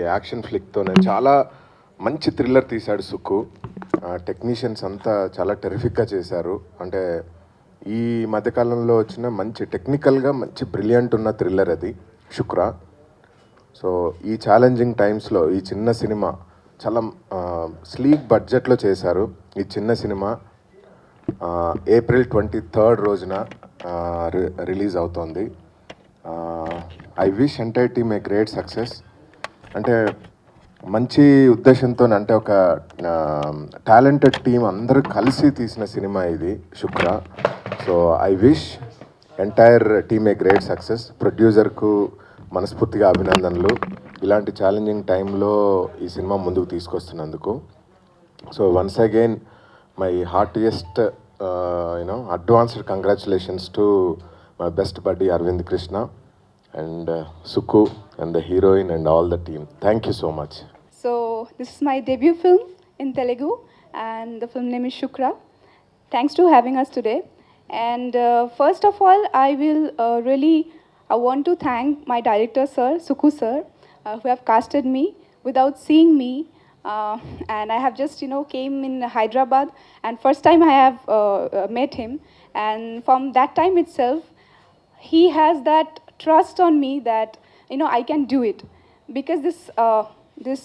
Action ఫ్లిక్తోనే చాలా మంచి thriller తీశాడు సుక్కు. టెక్నీషియన్స్ అంతా చాలా టెరిఫిక్గా చేశారు. అంటే ఈ మధ్యకాలంలో వచ్చిన మంచి టెక్నికల్గా మంచి బ్రిలియంట్ ఉన్న థ్రిల్లర్ అది శుక్ర. సో ఈ ఛాలెంజింగ్ టైమ్స్లో ఈ చిన్న సినిమా చాలా స్లీక్ బడ్జెట్లో చేశారు. ఈ చిన్న సినిమా April 23 రోజున రిలీజ్ అవుతోంది. I wish entire team a great success. అంటే మంచి ఉద్దేశంతో, అంటే ఒక టాలెంటెడ్ టీం అందరూ కలిసి తీసిన సినిమా ఇది Shukra. So I wish entire team a great success. ప్రొడ్యూసర్కు మనస్ఫూర్తిగా అభినందనలు, ఇలాంటి ఛాలెంజింగ్ టైంలో ఈ సినిమా ముందుకు తీసుకొస్తున్నందుకు. So once again my heartiest advanced congratulations to my best buddy Aravind Krishna and Sukku and the heroine and all the team. Thank you so much. So this is my debut film in Telugu and the film name is Shukra. Thanks to having us today. And first of all, I want to thank my director sir, Sukku sir, who have casted me without seeing me. And I have just came in Hyderabad and first time I have met him, and from that time itself he has that trust on me that I can do it, because this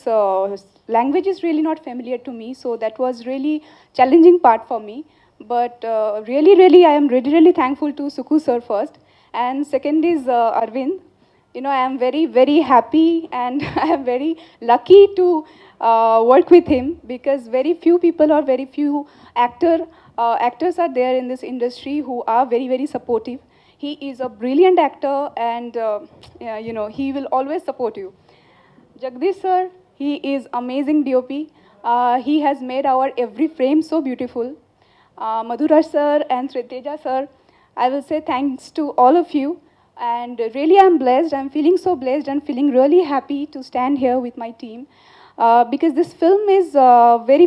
language is really not familiar to me, so that was really challenging part for me. But really I am really thankful to Sukku sir first, and second is Arvind. I am very happy and I am very lucky to work with him, because very few people or very few actors are there in this industry who are very supportive. He is a brilliant actor and he will always support you. Jagdish sir, he is amazing DOP. He has made our every frame so beautiful. Madhuraj sir and Sriteja sir, I will say thanks to all of you, and really I'm blessed. I'm feeling so blessed and feeling really happy to stand here with my team, because this film is very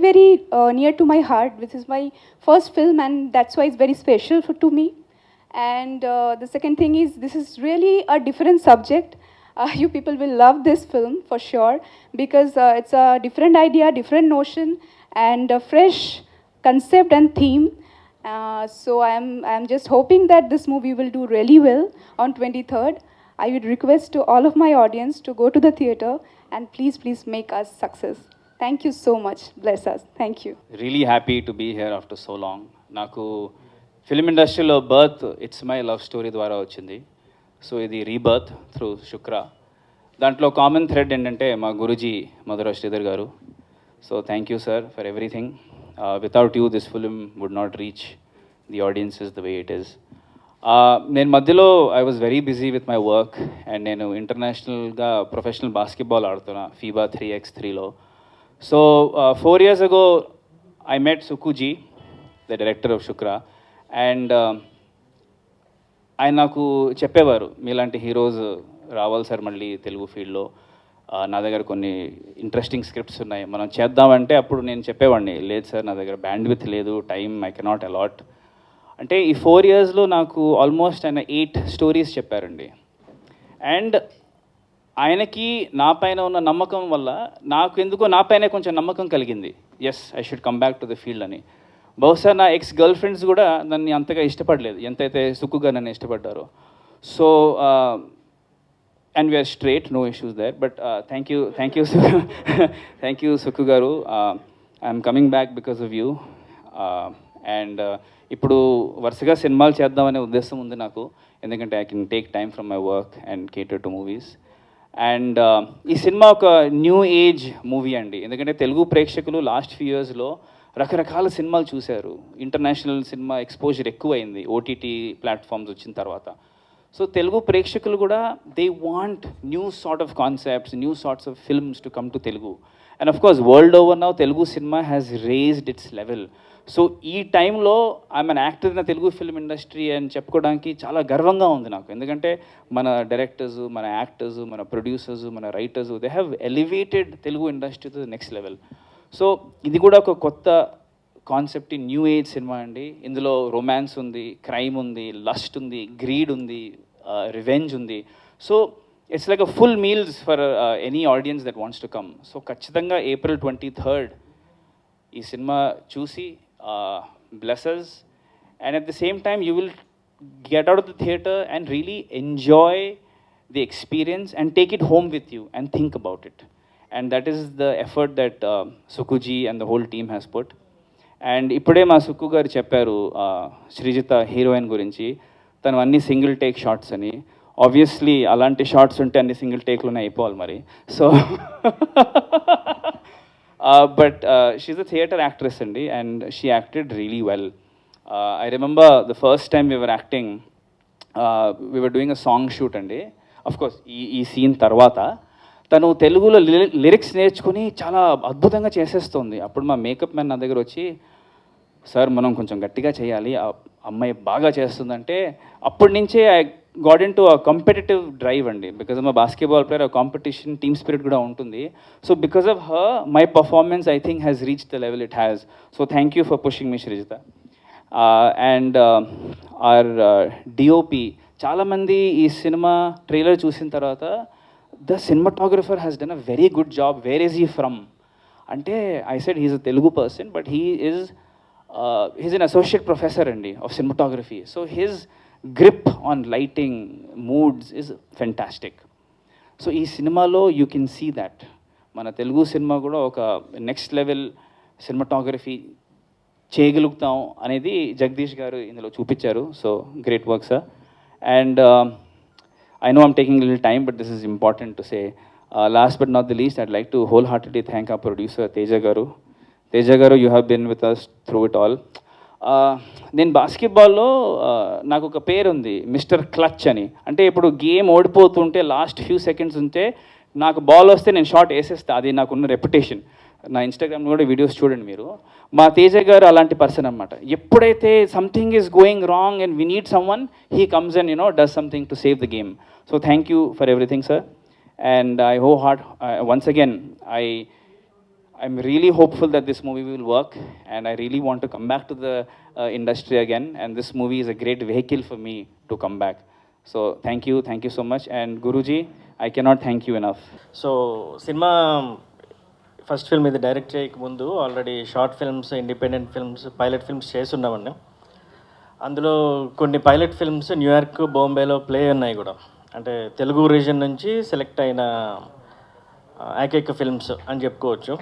near to my heart. This is my first film and that's why it's very special to me. And the second thing is, this is really a different subject. You people will love this film for sure, because it's a different idea, different notion, and a fresh concept and theme. So I'm just hoping that this movie will do really well on 23rd. I would request to all of my audience to go to the theatre and please make us success. Thank you so much. Bless us. Thank you. Really happy to be here after so long. Naku film ఇండస్ట్రీలో birth it's my love story ద్వారా వచ్చింది. So ఇది rebirth through శుక్ర. దాంట్లో common thread ఏంటంటే మా గురుజీ మధురాజ్ శ్రీధర్ గారు. So thank you sir for everything. Without you this film would not reach the audiences the way it is. నేను మధ్యలో I was very busy with my work, and నేను ఇంటర్నేషనల్గా professional basketball ఆడుతున్నా FIBA 3x3లో. సో 4 years ago I met Sukkuji, the director of Shukra, and ఆయన నాకు చెప్పేవారు, మీలాంటి హీరోస్ రావాలి సార్ మళ్ళీ తెలుగు ఫీల్డ్లో, నా దగ్గర కొన్ని ఇంట్రెస్టింగ్ స్క్రిప్ట్స్ ఉన్నాయి, మనం చేద్దామంటే అప్పుడు నేను చెప్పేవాడిని, లేదు సార్ నా దగ్గర బ్యాండ్విత్ లేదు, టైం ఐ కెనాట్ అలాట్. అంటే ఈ 4 yearsలో నాకు ఆల్మోస్ట్ ఆయన 8 stories చెప్పారండి. అండ్ ఆయనకి నా పైన ఉన్న నమ్మకం వల్ల నాకు ఎందుకో నా పైన కొంచెం నమ్మకం కలిగింది, as I should come back to the field అని. బహుశా నా గర్ల్ ఫ్రెండ్స్ కూడా నన్ను అంతగా ఇష్టపడలేదు ఎంతైతే సుక్కుగా నన్ను ఇష్టపడ్డారో. So and we're straight, no issues there. But thank you Sukku గారు. I'm coming back because of you. And ఇప్పుడు వరుసగా సినిమాలు చేద్దామనే ఉద్దేశం ఉంది నాకు, ఎందుకంటే I can take time from my work and cater to movies. And ఈ సినిమా ఒక న్యూ ఏజ్ మూవీ అండి, ఎందుకంటే తెలుగు ప్రేక్షకులు లాస్ట్ ఫ్యూ ఇయర్స్లో రకరకాల సినిమాలు చూశారు. ఇంటర్నేషనల్ సినిమా ఎక్స్పోజర్ ఎక్కువైంది ఓటీటీ ప్లాట్ఫామ్స్ వచ్చిన తర్వాత. సో తెలుగు ప్రేక్షకులు కూడా they want new sort of concepts, new sorts of films to come to Telugu. And of course world over now Telugu cinema has raised its level. So ఈ టైంలో I'm an actor in Telugu film industry అని చెప్పుకోవడానికి చాలా గర్వంగా ఉంది నాకు, ఎందుకంటే మన డైరెక్టర్స్, మన యాక్టర్స్, మన ప్రొడ్యూసర్స్, మన writers, they have elevated Telugu industry to the next level. So ఇది కూడా ఒక కొత్త కాన్సెప్ట్, న్యూ ఏజ్ సినిమా అండి. ఇందులో రొమాన్స్ ఉంది, క్రైమ్ ఉంది, లస్ట్ ఉంది, గ్రీడ్ ఉంది, రివెంజ్ ఉంది. So it's like a full meals for any audience that wants to come. So ఖచ్చితంగా April 23rd ఈ సినిమా చూసి blesses, and at the same time you will get out of the theater and really enjoy the experience and take it home with you and think about it. And that is the effort that Sukuji and the whole team has put. And ఇప్పుడే మా సుక్కు గారు చెప్పారు Srijita heroine గురించి, తను అన్ని single take shots అని. Obviously అలాంటి shorts ఉంటే అన్ని సింగిల్ టేక్లోనే అయిపోవాలి మరి. So but she a theatre actress అండి, and she acted really well. I remember the first time we were acting, we were doing a song shoot అండి. Of course ఈ scene తర్వాత తను తెలుగులో లిరిక్స్ నేర్చుకుని చాలా అద్భుతంగా చేసేస్తుంది. అప్పుడు మా మేకప్ మ్యాన్ నా దగ్గర వచ్చి, సార్ మనం కొంచెం గట్టిగా చేయాలి, ఆ అమ్మాయి బాగా చేస్తుందంటే అప్పటి నుంచే I got into a competitive drive అండి. Because of my basketball player, ఆ కాంపిటీషన్ టీమ్ స్పిరిట్ కూడా ఉంటుంది. So because of her my performance I think has reach the level it has. So thank you for pushing me Srijita. And our DOP, చాలామంది ఈ cinema trailer చూసిన తర్వాత the cinematographer has done a very good job, where is he from ante I said he's a Telugu person, but he's an associate professor andi of cinematography, so his grip on lighting, moods is fantastic. So ee cinema lo you can see that mana Telugu cinema kuda oka next level cinematography cheyagalugtam anedi Jagdish garu indulo chupicharu. So great work sir. And I know I'm taking a little time, but this is important to say. Last but not the least, I'd like to wholeheartedly thank our producer, Teja Garu. Teja Garu, you have been with us through it all. నేను బాస్కెట్బాల్లో నాకు ఒక పేరు ఉంది, mister clutch అని. అంటే ఇప్పుడు game ఓడిపోతుంటే last few seconds ఉంటే నాకు బాల్ వస్తే నేను షాట్ వేసేస్తా, అది నాకున్న రెప్యుటేషన్. నా ఇన్స్టాగ్రామ్లో కూడా వీడియోస్ చూడండి మీరు. మా తేజ గారు అలాంటి పర్సన్ అనమాట. ఎప్పుడైతే something is going wrong and we need some one, he comes and does something to save the game. So thank you for everything sir. And I hope heart once again I'm really hopeful that this movie will work, and I really want to come back to the industry again, and this movie is a great vehicle for me to come back. So thank you so much. And Guruji, I cannot thank you enough. So cinema first film ఇది direct చేయక ముందు already short films, independent films, pilot films చేస్తున్నామండి. అందులో కొన్ని pilot films New York, బాంబేలో play ఉన్నాయి కూడా. అంటే తెలుగు రీజన్ నుంచి సెలెక్ట్ అయిన ఏకైక ఫిల్మ్స్ అని చెప్పుకోవచ్చు.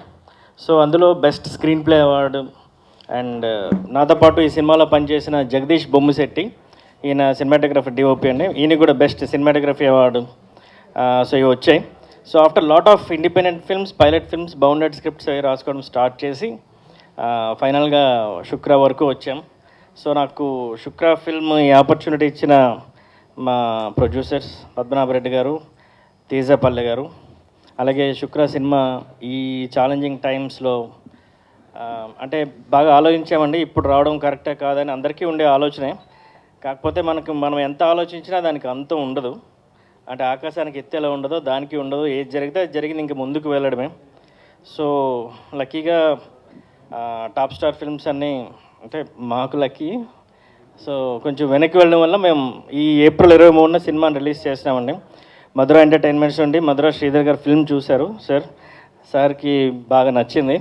సో అందులో best screen play award, and నాతో పాటు ఈ సినిమాలో పనిచేసిన జగదీష్ బొమ్మిశెట్టి, ఈయన సినిమాటోగ్రఫర్ డిఓపి అండి, ఈయన కూడా బెస్ట్ సినిమాటోగ్రఫీ అవార్డు. సో ఇవి వచ్చాయి. So after lot of independent films, pilot films, bounded scripts అవి రాసుకోవడం స్టార్ట్ చేసి ఫైనల్గా శుక్ర వరకు వచ్చాం. సో నాకు శుక్ర ఫిల్మ్ ఈ ఆపర్చునిటీ ఇచ్చిన మా ప్రొడ్యూసర్స్ పద్మనాభరెడ్డి గారు, తేజపల్లె గారు, అలాగే శుక్ర సినిమా ఈ ఛాలెంజింగ్ టైమ్స్లో అంటే బాగా ఆలోచించామండి. ఇప్పుడు రావడం కరెక్టే కాదని అందరికీ ఉండే ఆలోచనే. కాకపోతే మనం ఎంత ఆలోచించినా దానికి అంతం ఉండదు. అంటే ఆకాశానికి ఎత్తేలా ఉండదో దానికి ఉండదు. ఏది జరిగితే అది జరిగింది, ఇంక ముందుకు వెళ్ళడమే. సో లక్కీగా టాప్ స్టార్ ఫిల్మ్స్ అన్నీ అంటే మాకు లక్కీ. సో కొంచెం వెనక్కి వెళ్ళడం వల్ల మేము ఈ ఏప్రిల్ 23న సినిమాని రిలీజ్ చేసినామండి. మధుర ఎంటర్టైన్మెంట్స్ నుండి మధుర శ్రీధర్ గారు ఫిల్మ్ చూశారు సార్కి బాగా నచ్చింది.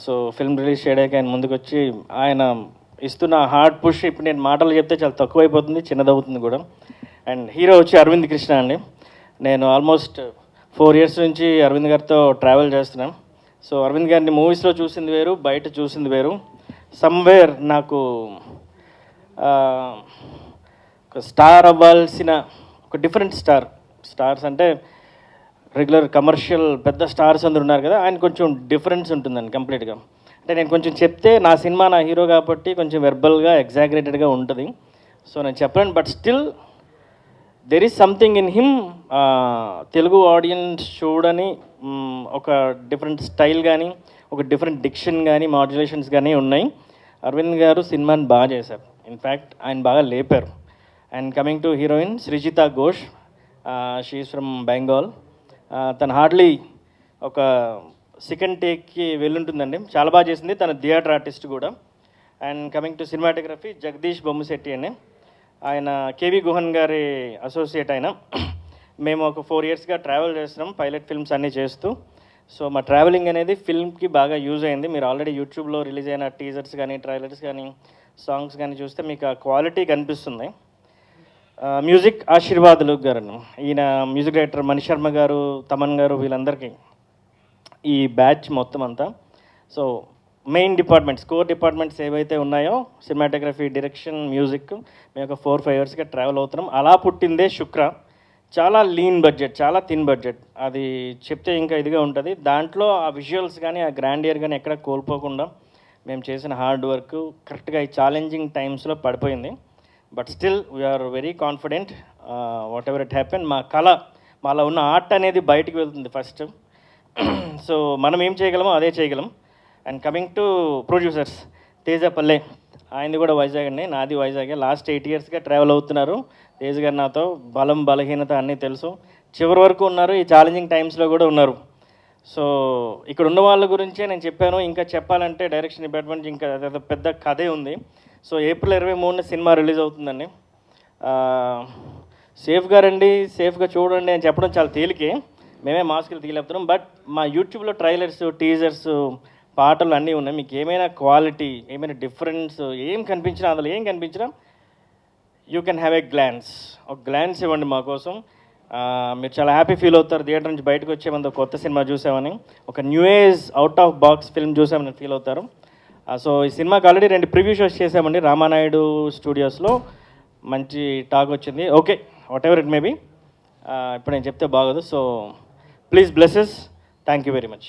సో ఫిల్మ్ రిలీజ్ చేయడానికి ఆయన ముందుకు వచ్చి ఆయన ఇస్తున్న హార్డ్ పుష్, ఇప్పుడు నేను మాటలు చెప్తే చాలా తక్కువైపోతుంది, చిన్నదవుతుంది కూడా. అండ్ హీరో వచ్చి అరవింద్ కృష్ణ అండి. నేను ఆల్మోస్ట్ 4 years నుంచి అరవింద్ గారితో ట్రావెల్ చేస్తున్నాను. సో అరవింద్ గారిని మూవీస్లో చూసింది వేరు, బయట చూసింది వేరు. సమ్వేర్ నాకు ఒక స్టార్ అవ్వాల్సిన ఒక డిఫరెంట్ స్టార్స్ అంటే రెగ్యులర్ కమర్షియల్ పెద్ద స్టార్స్ అందరు ఉన్నారు కదా, ఆయన కొంచెం డిఫరెన్స్ ఉంటుందండి కంప్లీట్గా. అంటే నేను కొంచెం చెప్తే నా సినిమా నా హీరో కాబట్టి కొంచెం వెర్బల్గా ఎగ్జాగరేటెడ్గా ఉంటుంది. సో నేను చెప్పలేను, but still there is something in him. Telugu audience చూడని ఒక డిఫరెంట్ స్టైల్ కానీ, ఒక డిఫరెంట్ డిక్షన్ కానీ, మాడ్యులేషన్స్ కానీ ఉన్నాయి. అరవింద్ గారు సినిమాని బాగా చేశారు. ఇన్ఫ్యాక్ట్ ఆయన బాగా లేపారు. And coming to heroine Srijita Ghosh, she's from Bengal. తను హార్డ్లీ ఒక సెకండ్ టేక్కి వెళ్ళుంటుందండి, చాలా బాగా చేసింది. తన థియేటర్ ఆర్టిస్ట్ కూడా. And coming to cinematography Jagadish Bommisetty అండి, ఆయన కేవి గుహన్ గారి అసోసియేట్. ఆయన మేము ఒక 4 ఇయర్స్గా ట్రావెల్ చేస్తున్నాం పైలట్ ఫిల్మ్స్ అన్నీ చేస్తూ. సో మా ట్రావెలింగ్ అనేది ఫిల్మ్కి బాగా యూజ్ అయింది. మీరు ఆల్రెడీ యూట్యూబ్లో రిలీజ్ అయిన టీజర్స్ కానీ ట్రైలర్స్ కానీ సాంగ్స్ కానీ చూస్తే మీకు ఆ క్వాలిటీ కనిపిస్తుంది. మ్యూజిక్ ఆశీర్వాదులు గారు, ఈయన మ్యూజిక్ డైరెక్టర్ మణి శర్మ గారు, తమన్ గారు, వీళ్ళందరికీ ఈ బ్యాచ్ మొత్తం అంతా. So main departments, core departments ఏవైతే ఉన్నాయో సినిమాటోగ్రఫీ, డైరెక్షన్, మ్యూజిక్, మేము ఒక 4-5 ఇయర్స్గా ట్రావెల్ అవుతున్నాం. అలా పుట్టిందే శుక్ర. చాలా లీన్ బడ్జెట్, చాలా థిన్ బడ్జెట్, అది చెప్తే ఇంకా ఇదిగా ఉంటుంది. దాంట్లో ఆ విజువల్స్ కానీ ఆ గ్రాండియర్ కానీ ఎక్కడ కోల్పోకుండా మేము చేసిన హార్డ్ వర్క్ కరెక్ట్గా ఈ ఛాలెంజింగ్ టైమ్స్లో పడిపోయింది. But still we're very confident. Whatever it happen, మా కళ, మాలో ఉన్న ఆర్ట్ అనేది బయటికి వెళ్తుంది ఫస్ట్. సో మనం ఏం చేయగలమో అదే చేయగలం. And coming to producers, Teja పల్లె, ఆయనది కూడా వైజాగ్ అండి, నాది వైజాగే. లాస్ట్ 8 ఇయర్స్గా ట్రావెల్ అవుతున్నారు తేజ్ గారు నాతో. బలం బలహీనత అన్నీ తెలుసు, చివరి వరకు ఉన్నారు, ఈ ఛాలెంజింగ్ టైమ్స్లో కూడా ఉన్నారు. సో ఇక్కడ ఉన్న వాళ్ళ గురించే నేను చెప్పాను. ఇంకా చెప్పాలంటే డైరెక్షన్ డిపార్ట్మెంట్ ఇంకా అదే పెద్ద కథే ఉంది. సో ఏప్రిల్ 23న సినిమా రిలీజ్ అవుతుందండి. సేఫ్గా రండి, సేఫ్గా చూడండి అని చెప్పడం చాలా తేలికే, మేమే మాస్కులు తీయలేపుతున్నాం. బట్ మా యూట్యూబ్లో ట్రైలర్స్, టీజర్స్, పాటలు అన్నీ ఉన్నాయి. మీకు ఏమైనా క్వాలిటీ, ఏమైనా డిఫరెన్స్ ఏం కనిపించినా, అందులో ఏం కనిపించినా you can have a glance. ఒక గ్లాన్స్ ఇవ్వండి మా కోసం. మీరు చాలా హ్యాపీ ఫీల్ అవుతారు. థియేటర్ నుంచి బయటకు వచ్చే ముందు కొత్త సినిమా చూసామని, ఒక new age out of box film చూసామని ఫీల్ అవుతారు. సో ఈ సినిమాకి ఆల్రెడీ 2 ప్రివ్యూ షోస్ చేసామండి రామానాయుడు స్టూడియోస్లో. మంచి టాక్ వచ్చింది. Okay, whatever it may be, ఇప్పుడు నేను చెప్తే బాగోదు. So please blesses. Thank you very much.